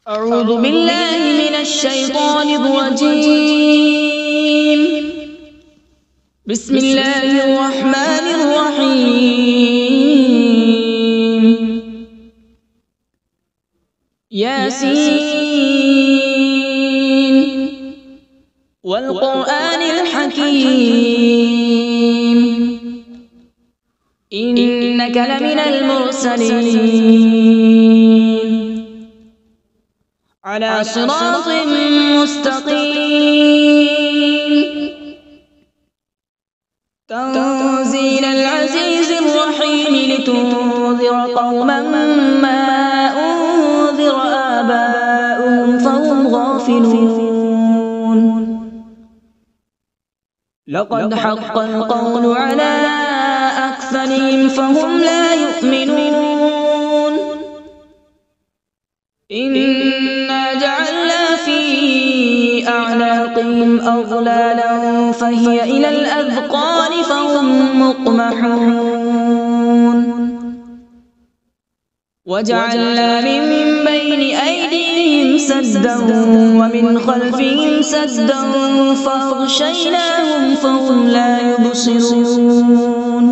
أعوذ بالله من الشيطان الرجيم. بسم الله الرحمن الرحيم. ياسين والقرآن الحكيم إنك لمن المرسلين على صراط مستقيم تنزيل العزيز الرحيم لتنذر قوما ما أنذر آباؤهم فهم غافلون. لقد حق القول على أكثرهم فهم لا يؤمنون. إنا جعلنا في أعناقهم أغلالا فهي إلى الأذقان فهم مقمحون. وجعلنا من بين أيديهم سدا ومن خلفهم سدا فأغشيناهم فهم لا يبصرون.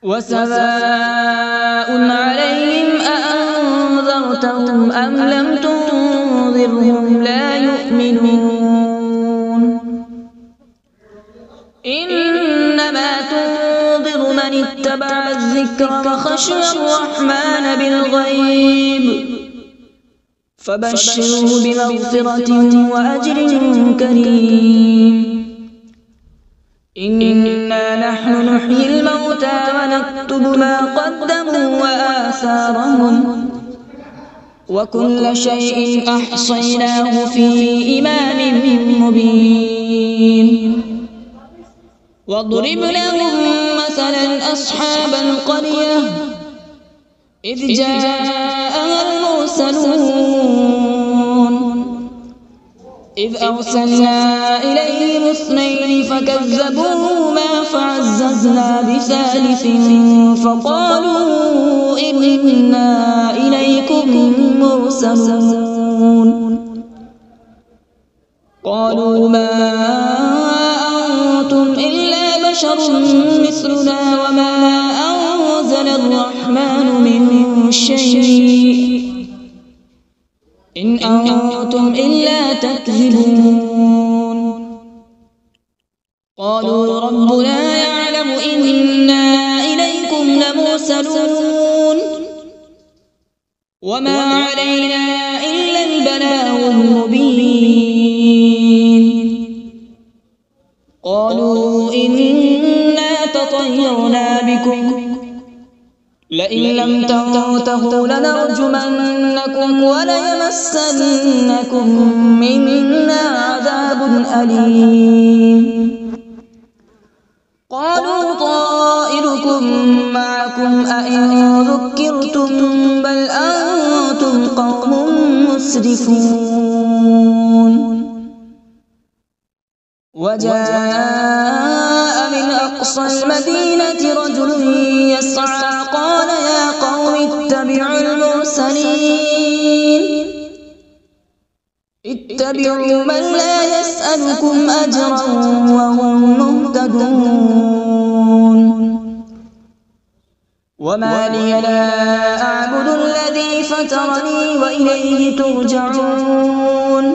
وسواء عليهم أأنذرتهم أم لم تنذرهم لا يؤمنون. إنما تنذر من اتبع الذكر وخشي الرحمن بالغيب فبشره بمغفرة وأجر كريم. إنا نحن نحيي الموتى ونكتب ما قدموا وآثارهم وكل شيء أحصيناه في إمام مبين. واضرب لهم مثلا أصحاب القرية إذ جاءها المرسلون إذ أرسلنا إليهم اثنين فكذبوهما فعززنا بثالث فقالوا إنا إليكم مرسلون. قالوا ما أنتم إلا بشر مثلنا وما أنزل الرحمن من شيء إن أنتم إلا تكذبون. قالوا ربنا يعلم إنا إليكم لمرسلون وما علينا إلا البلاغ المبين. قالوا إنا تطيرنا بكم لئن لم تنتهوا لنرجمنكم وليمسنكم منا عذاب أليم. قالوا طائركم معكم أئن ذكرتم بل أنتم قوم مسرفون. وجاء من أقصى المدينة رجل يسعى قال يا قوم اتبعوا المرسلين اتبعوا من لا يسألكم أجرا وهم مهتدون. وما لي لا أعبد الذي فطرني وإليه ترجعون.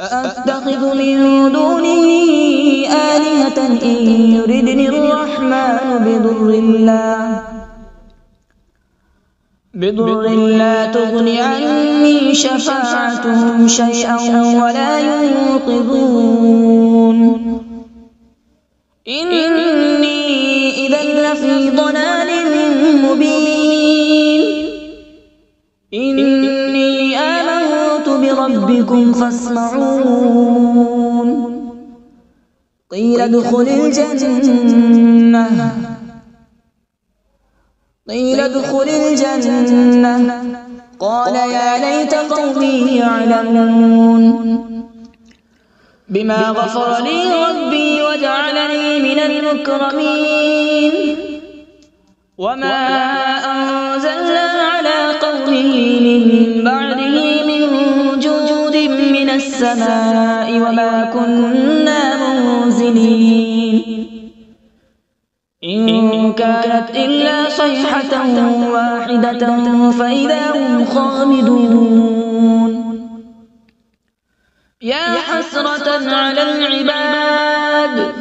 أأتخذ من دونه آلهة إن يردني الرحمن بضر لا تغن عني شفاعتهم شيئا ولا ينقذون. إني إذا لفي ضلال مبين. إني آمنت بربكم فاسمعون. قيل ادخل الجنة قال يا ليت قومي يعلمون. بما غفر لي ربي وجعلني من المكرمين. وما أنزلنا على به من بعده من جود من السماء وما كنا منزلين إن كانت إلا صيحة واحدة فإذا هم خامدون يا حسرة على العباد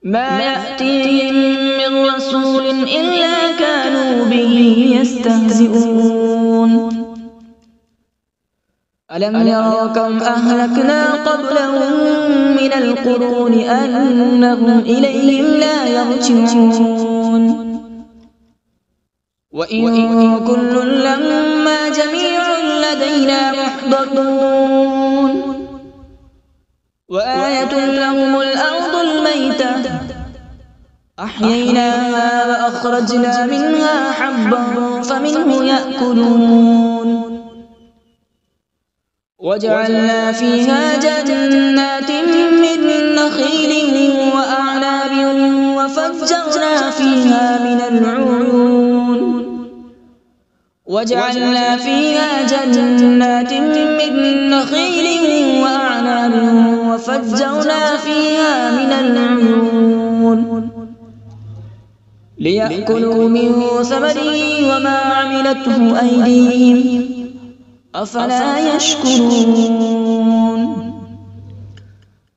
ما يأتيهم من رسول إلا كانوا به يستهزئون ألم يروا كم أهلكنا قبلهم من القرون أنهم إليهم لا يرجعون وإن كل لما جميع لدينا محضرون وآية لهم الأرض الميتة أحييناها وأخرجنا منها حبا فمنه يأكلون وجعلنا فيها جنات من نخيل وأعناب وفجرنا فيها من العيون وجعلنا فيها جنات من نخيل وأعناب وفجرنا فيها من العيون ليأكلوا من ثمره وما عملته أيديهم أفلا يشكرون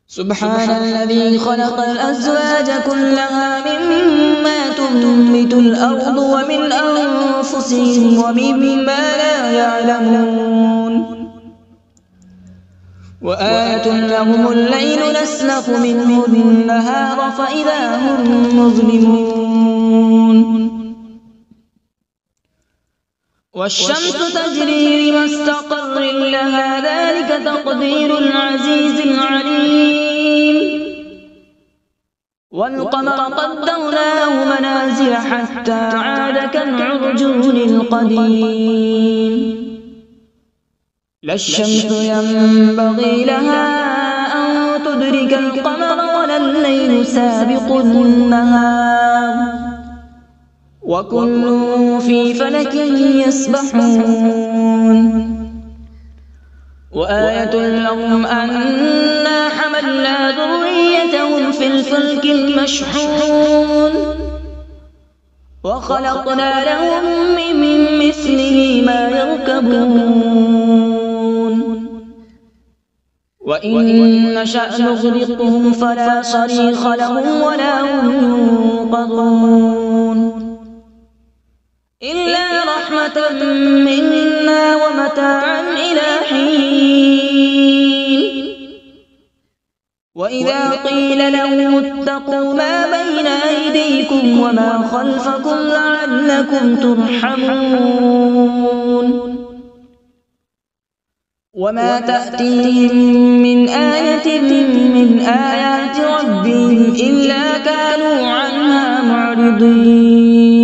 سبحان الذي خلق الأزواج كلها مما تنبت الأرض ومن أنفسهم ومما لا يعلمون وآية لهم الليل نسلخ منه النهار فإذا هم مظلمون والشمس تجري لمستقر لها ذلك تقدير العزيز العليم والقمر قدرناه منازل حتى عاد كالعرجون القديم لا الشمس ينبغي لها أن تدرك القمر ولا الليل سابق النهار وكل في فلك يسبحون وآية لهم أنا حملنا ذريتهم في الفلك المشحون وخلقنا لهم من مثله ما يركبون وإن نشأ نغرقهم فلا صريخ لهم ولا هم ينقذون إلا رحمة منا ومتاعا إلى حين وإذا قيل لهم اتقوا ما بين أيديكم وما خلفكم لعلكم ترحمون وما تأتيهم من آية من آيات ربهم إلا كانوا عنها معرضين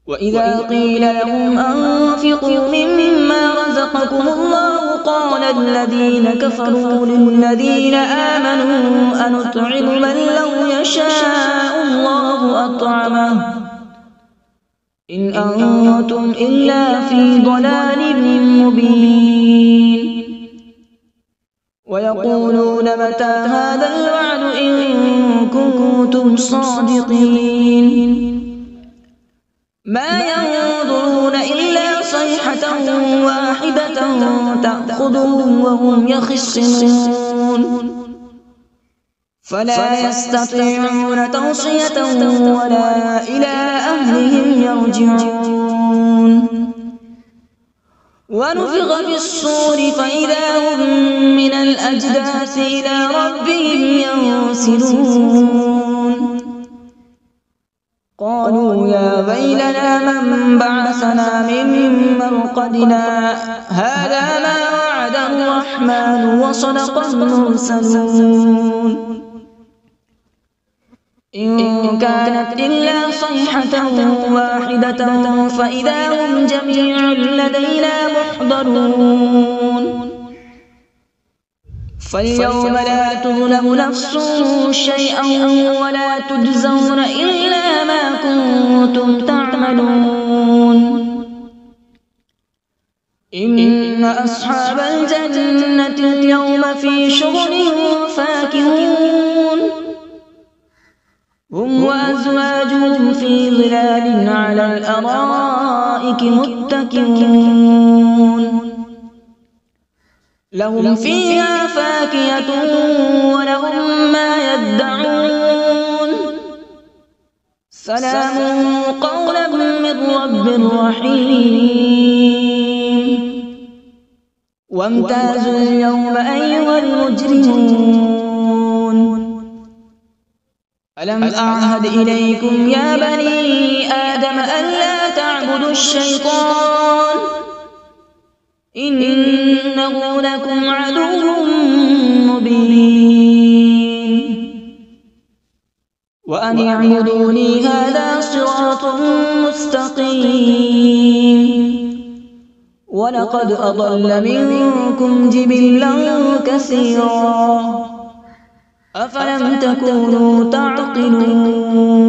وإذا قيل لهم أنفقوا مما رزقكم الله قال الذين كفروا للذين آمنوا أنطعم من لو يشاء الله أطعمه إن أنتم إلا في ضلال مبين ويقولون متى هذا الوعد إن كنتم صادقين ما ينظرون إلا صيحة واحدة تأخذهم وهم يخصمون فلا يستطيعون توصية ولا إلى أهلهم يرجعون ونفخ في الصور فإذا هم من الأجداث إلى ربهم ينسلون قالوا يا ويلنا من بعثنا من مرقدنا هذا ما وعد الرحمن وصدق المرسلون إن كانت إلا صيحة واحدة فإذا هم جميع لدينا محضرون فاليوم لا تظلم نفس شيئا ولا تجزون إلا ما كنتم تعملون إن أصحاب الجنة اليوم في شغل فاكهون هم وأزواجهم في ظلال على الأرائك متكئون لهم فيها فاكهة ولهم ما يدعون سلام قولا من رب رحيم وامتازوا اليوم أيها المجرمون ألم أعهد إليكم يا بني آدم ألا تعبدوا الشيطان إنه لكم عدو مبين وأن اعبدوني هذا صراط مستقيم ولقد أضل منكم جبلا كثيرا أفلم تكونوا تعقلون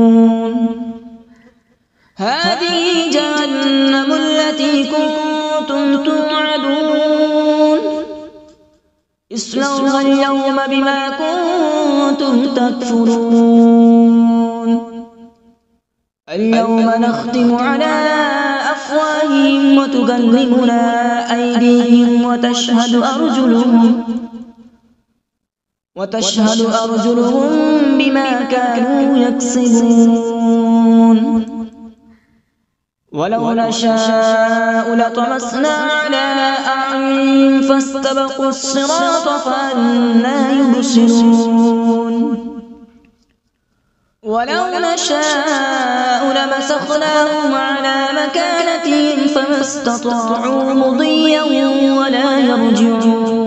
هذه جهنم التي كنتم توعدون اصلوها اليوم بما كنتم تكفرون اليوم نختم على أفواههم وتكلمنا أيديهم وتشهد أرجلهم بما كانوا يكسبون ولو نشاء لطمسنا على أعينهم فاستبقوا الصراط فأنى يبصرون ولو نشاء لمسخناهم على مكانتهم فما استطاعوا مضيا ولا يرجعون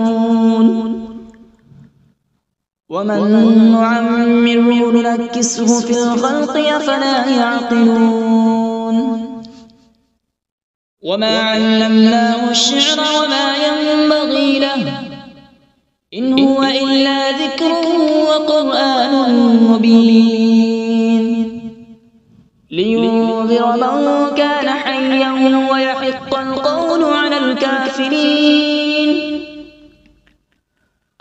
ومن نعمره ننكسه في الخلق أفلا يعقلون وما علمناه الشعر وما ينبغي له إن هو إلا ذكر وقرآن مبين لينذر من كان حيا ويحق القول على الكافرين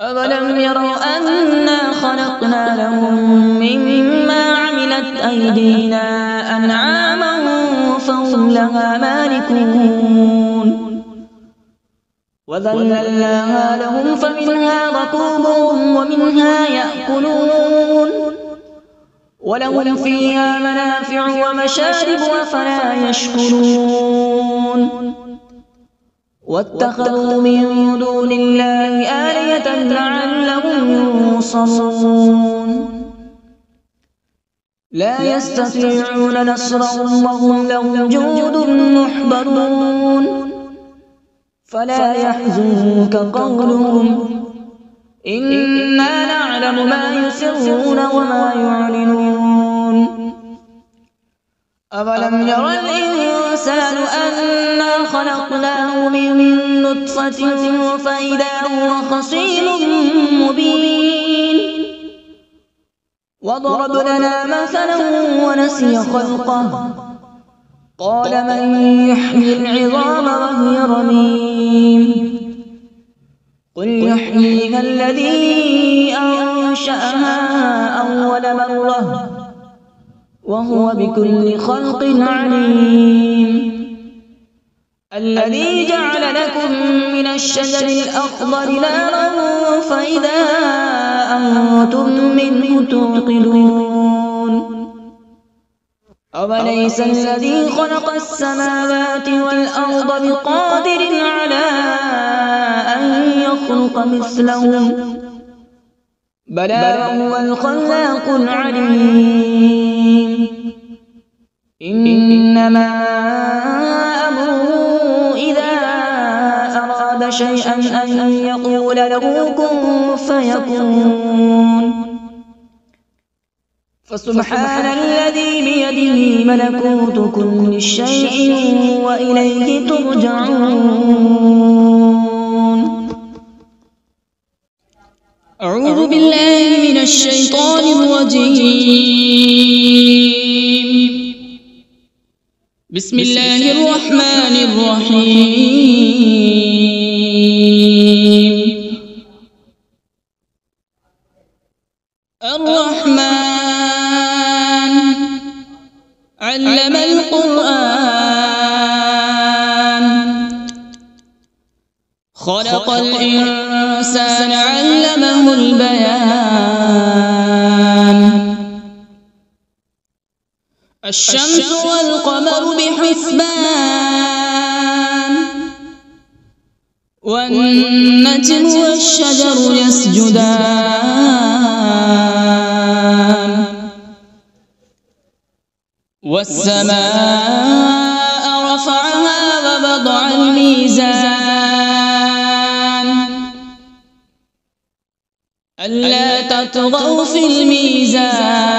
أولم يروا أنا خلقنا لهم مما عملت أيدينا أنعاما فهم لها مالكون وذللناها لهم فمنها ركوبهم ومنها يأكلون ولهم فيها منافع ومشارب أفلا يشكرون واتخذوا من دون الله آلهة لعلهم ينصرون لا يستطيعون نصرهم وهم لهم جند محضرون فلا يحزنك قولهم إنا نعلم ما يسرون وما يعلنون أولم ير الإنسان أنا خلقناه من نطفة فإذا هو خصيم مبين وضرب لنا مثلا ونسي خلقه قال من يحيي العظام وهي رميم قل يحييها الذي أنشأها أول مرة وهو بكل خلق عليم الذي جعل لكم من الشجر الأخضر نارا فإذا أنتم منه توقدون أوليس الذي خلق السماوات والأرض بقادر على أن يخلق مثلهم بلى هو الخلاق العليم إنما أمره إذا أراد شيئا أن يقول له كن فيكون فسبحان الذي بيده ملكوت كل شيء وإليه ترجعون أعوذ بالله من الشيطان الرجيم بسم الله الرحمن الرحيم. الرحمن علم القرآن، خلق الإنسان علمه البيان. الشمس والقمر بحسبان، والنجم والشجر يسجدان. والسماء رفعها ووضع الميزان، ألا تطغوا في الميزان.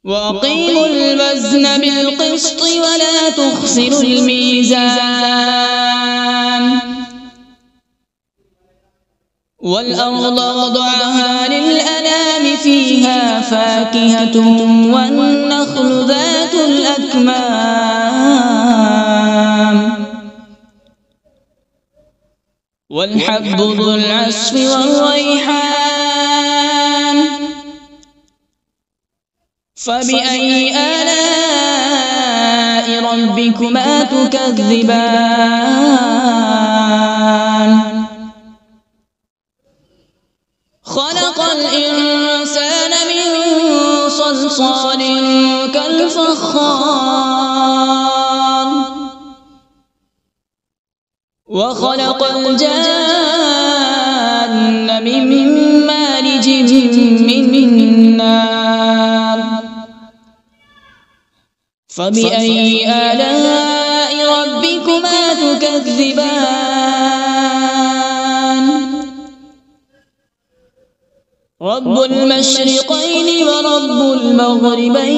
وأقيموا الوزن بالقسط ولا تخسروا الميزان. والأرض وضعها للأنام، فيها فاكهة والنخل ذات الأكمام، والحب ذو العصف والريحان. فبأي آلاء ربكما تكذبان؟ خلق الإنسان من صلصال كالفخار، وخلق الجان من مارج من نار. فبأي آلاء ربكما تكذبان؟ رب المشرقين ورب المغربين.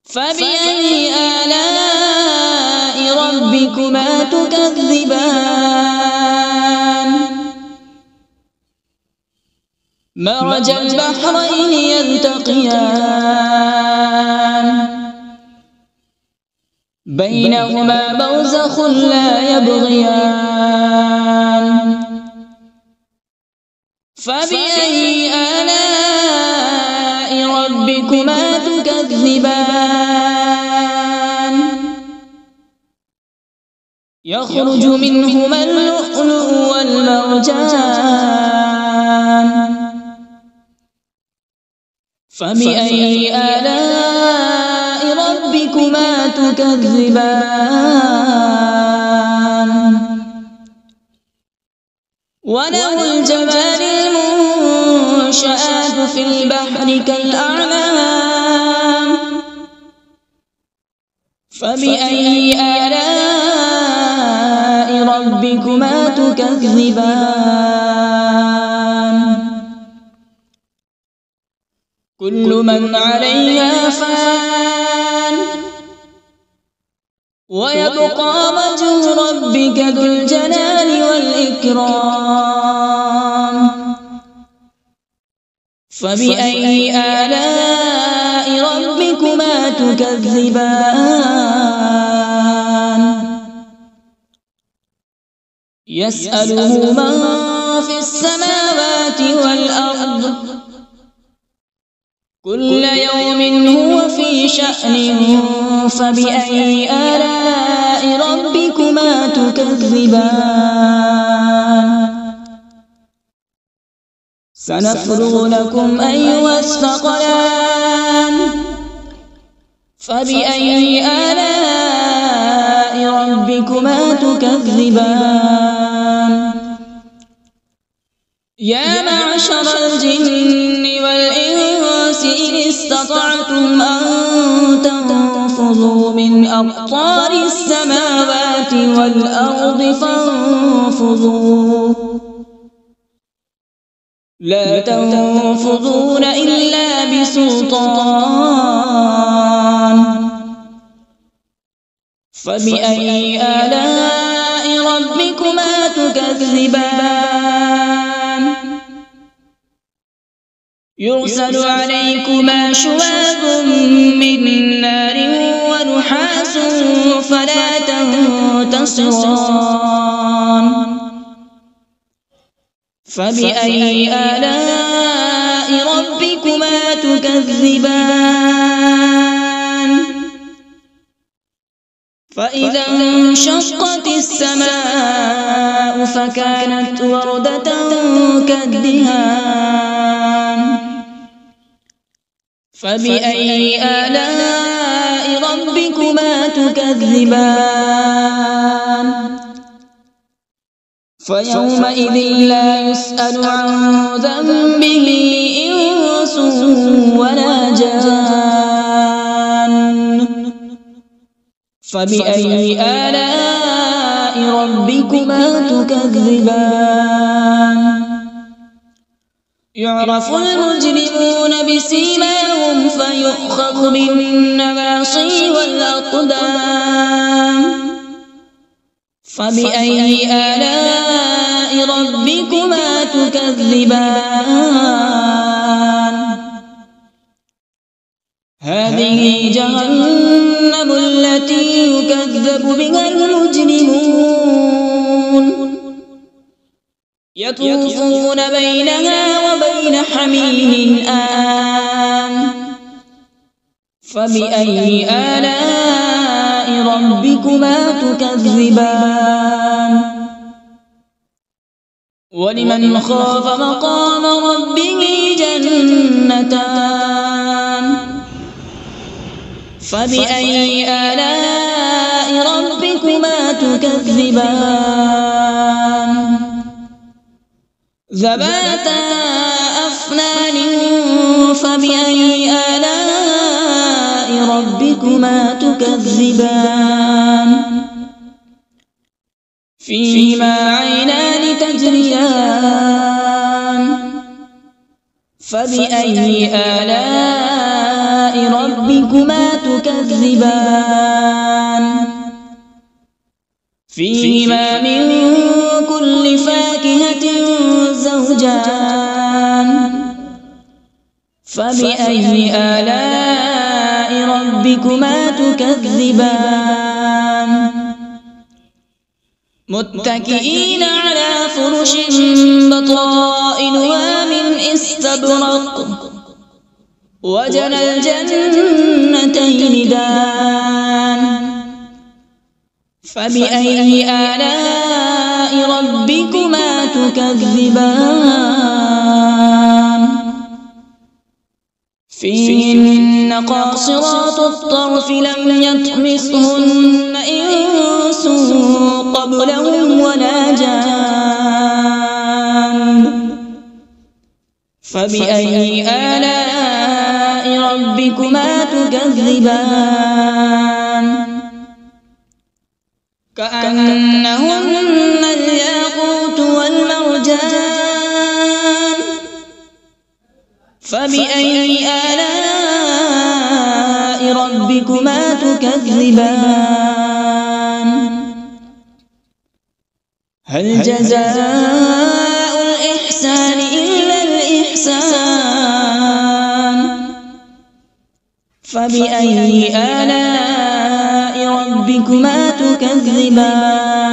فبأي آلاء ربكما تكذبان؟ مرج البحرين يلتقيان، بينهما برزخ لا يبغيان. فبأي آلاء ربكما تكذبان؟ يخرج منهما اللؤلؤ والمرجان. فبأي آلاء ربكما تكذبان؟ وله الجوار المنشآت في البحر كالأعلام. فبأي آلاء ربكما تكذبان؟ كل من عليها فان، ويبقى وجه ربك ذو الجلال والإكرام. فبأي آلاء ربكما تكذبان؟ يسأله من في السماوات والأرض، كل يوم هو في شأن. فبأي آلاء ربكما تكذبان؟ سنفرغ لكم أيها الثقلان. فبأي آلاء ربكما تكذبان؟ يا معشر الجن والإنس إن استطعتم أن تنفذوا من أقطار السماوات والأرض فانفذوا، لا تنفذون إلا بسلطان. فبأي آلاء ربكما تكذبان؟ يرسل عليكما شواظ من نار ونحاس فلا تنتصران فبأي آلاء ربكما تكذبان فإذا انشقت السماء فكانت وردة كالدهان فبأي آلاء ربكما تكذبان فيومئذ لا يسأل عن ذنبه إنس ولا جان فبأي آلاء ربكما تكذبان يعرف المجرمون بسيماهم فيؤخذ بالنواصي والأقدام فبأي آلاء ربكما تكذبان هذه جهنم التي يكذب بها المجرمون يطوفون بينها وبين حميم آن فبأي آلاء ربكما تكذبان ولمن خاف مقام ربه جنتان فبأي آلاء ربكما تكذبان ذواتا أفنان فبأي آلاء ربكما تكذبان فيهما عينان تجريان فبأي آلاء ربكما تكذبان فيهما من كل فاكهة زوجان فبأي آلاء ربكما تكذبان متكئين على فرش بطائنها من استبرق وجنى الجنتين دان فبأي آلاء ربكما تكذبان فيهن قاصرات الطرف لم يطمثهن إنس قبلهم ولا جان فبأي آلاء ربكما تكذبان كأنهن الياقوت والمرجان فبأي آلاء ربكما تكذبان هل جزاء الإحسان إلا الإحسان فبأي آلاء ربكما تكذبان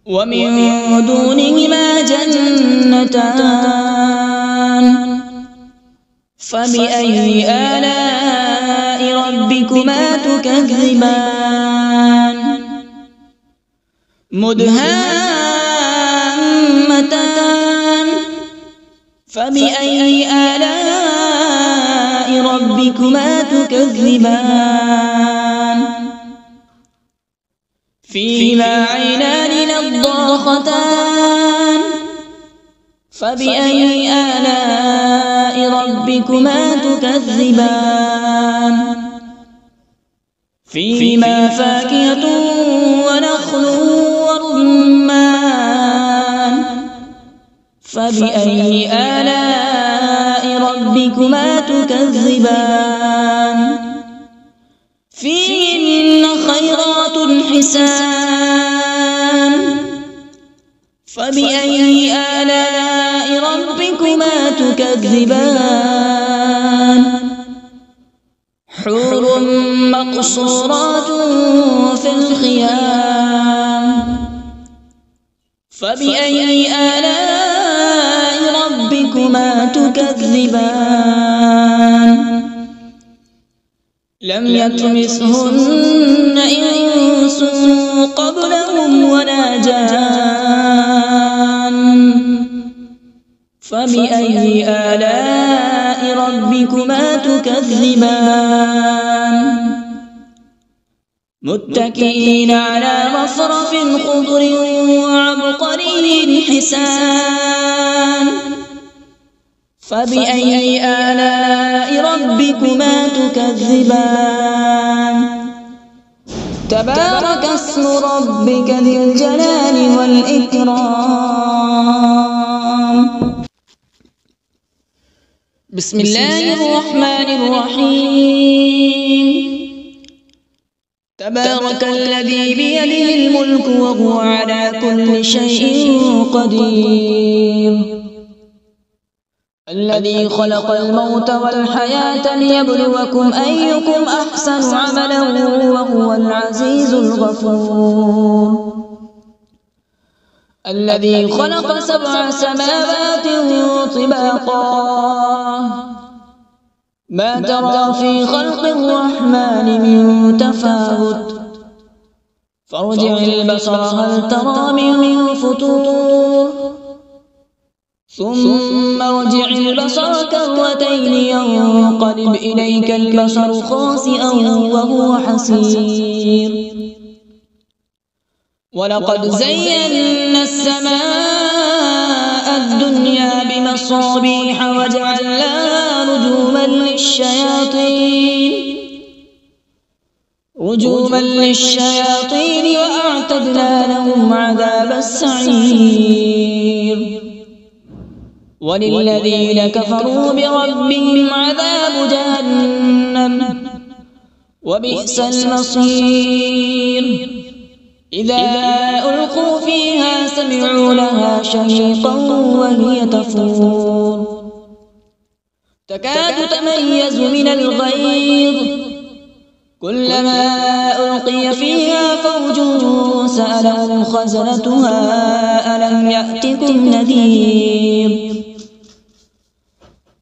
ومن دونهما جنتان فبأي آلاء ربكما تكذبان مدهامتان فبأي آلاء ربكما تكذبان فيهما عينان نضاختان فبأي آلاء ربكما تكذبان فيهما فاكهة ونخل ورمان فبأي آلاء ربكما تكذبان فيهن خيرات حسان فبأي آلاء ربكما تكذبان حور مقصورات في الخيام فبأي آلاء ربكما تكذبان لم يطمثهن إنس قبلهم ولا جان فبأي آلاء ربكما تكذبان متكئين على رفرف خضر وعبقري حسان فبأي آلاء ربكما تكذبان تبارك اسم ربك ذي الجلال والإكرام بسم الله الرحمن الرحيم تبارك الذي بيده الملك وهو على كل شيء قدير الذي خلق الموت والحياة ليبلوكم أيكم أحسن عملا وهو العزيز الغفور الذي خلق 7 سماوات طباقا ما ترى في خلق الرحمن من تفاوت فارجع البصر هل ترى من فطور ثم ارجع البصر كرتين ينقلب إليك البصر خاسئا وهو حسير ولقد زينا السماء الدنيا بمصابيح وجعلناها رجوما للشياطين وأعتدنا لهم عذاب السعير وللذين كفروا بربهم عذاب جهنم وبئس المصير إذا ألقوا فيها سمعوا لها شهيقا وهي تفور تكاد تميز من الغيظ كلما ألقي فيها فوج سألهم خزنتها ألم يأتكم نذير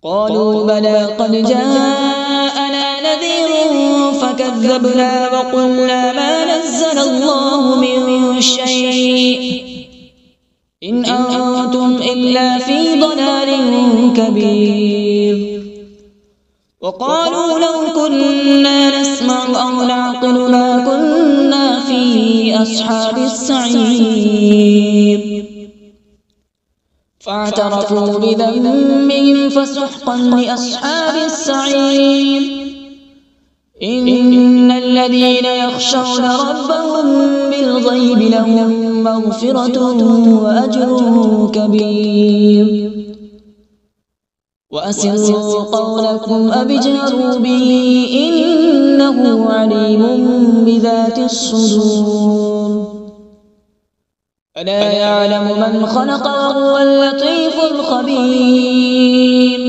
قالوا بلى قد جاءنا نذير فكذبنا وقلنا ما نزل الله من شيء إن أنتم إلا في ضلال كبير وقالوا لو كنا نسمع أو نعقل ما كنا في أصحاب السعير فاعترفوا بذنبهم فسحقا لأصحاب السعير إن الذين يخشون ربهم بالغيب لهم مغفرة وأجر كبير وأسروا قولكم أو اجهروا به إنه عليم بذات الصدور ألا يعلم من خلق وهو اللطيف الخبير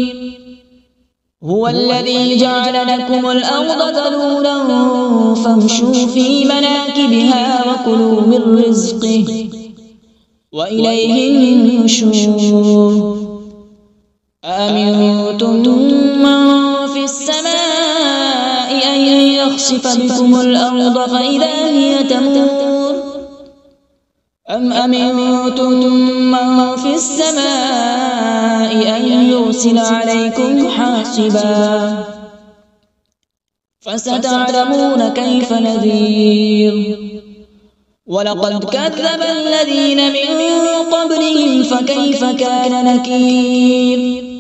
هو الذي جعل لكم الأرض ذلولا فامشوا في مناكبها وكلوا من رزقه وإليه النشور أأمنتم من في السماء أن يخسف بكم الأرض فإذا هي تمور أم أمنتم من في السماء أن يرسل عليكم حاصبا فستعلمون كيف نذير ولقد كذب الذين من قبلهم فكيف كان نكير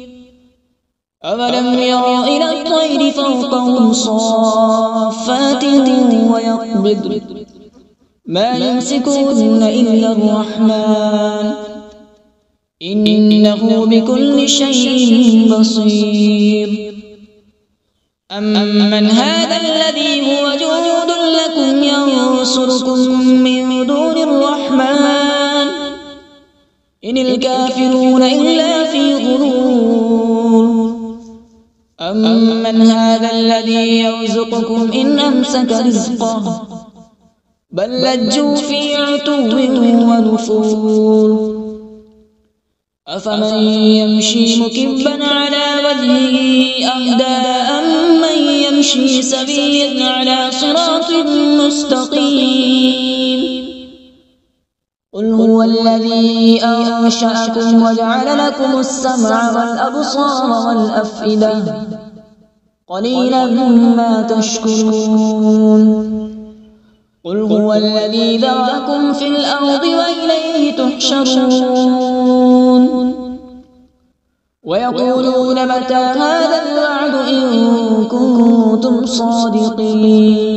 أولم يروا إلى الطير فوقهم صافات ويقبض ما يمسكون إلا الرحمن إنه بكل شيء بصير أمن هذا الذي هو جند لكم ينصركم من دون الرحمن إن الكافرون إلا في غرور أمن هذا الذي يرزقكم إن أمسك رزقه بل لجوا في عتو ونفور أفمن يمشي مكبا على وجهه أهدى أمن يمشي سويا على صراط مستقيم قل هو الذي أنشأكم وجعل لكم السمع والأبصار والأفئدة قليلا ما تشكرون قل هو الذي ذرأكم في الأرض وإليه تحشرون ويقولون متى هذا الوعد إن كنتم صادقين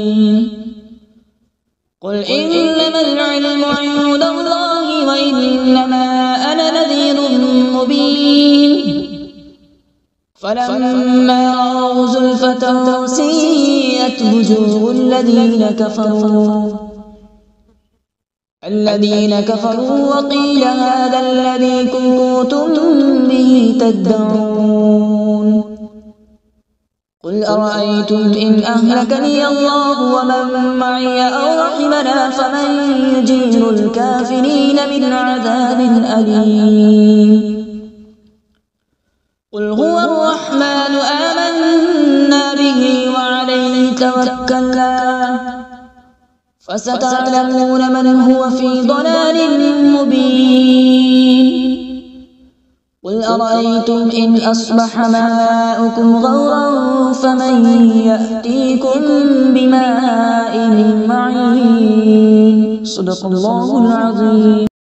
قل إنما العلم عند الله وإنما أنا نذير مبين فلما رأوا زلفة سيئت وجوه الذين كفروا وقيل هذا الذي كنتم به تدعون قل أرأيتم إن أهلكني الله ومن معي أو رحمنا فمن يجير الكافرين من عذاب أليم قل هو الرحمن آمنا به وعليه توكلنا فستعلمون من هو في ضلال مبين قل أرأيتم إن أصبح ماؤكم غورا فمن يأتيكم بماء معين صدق الله العظيم.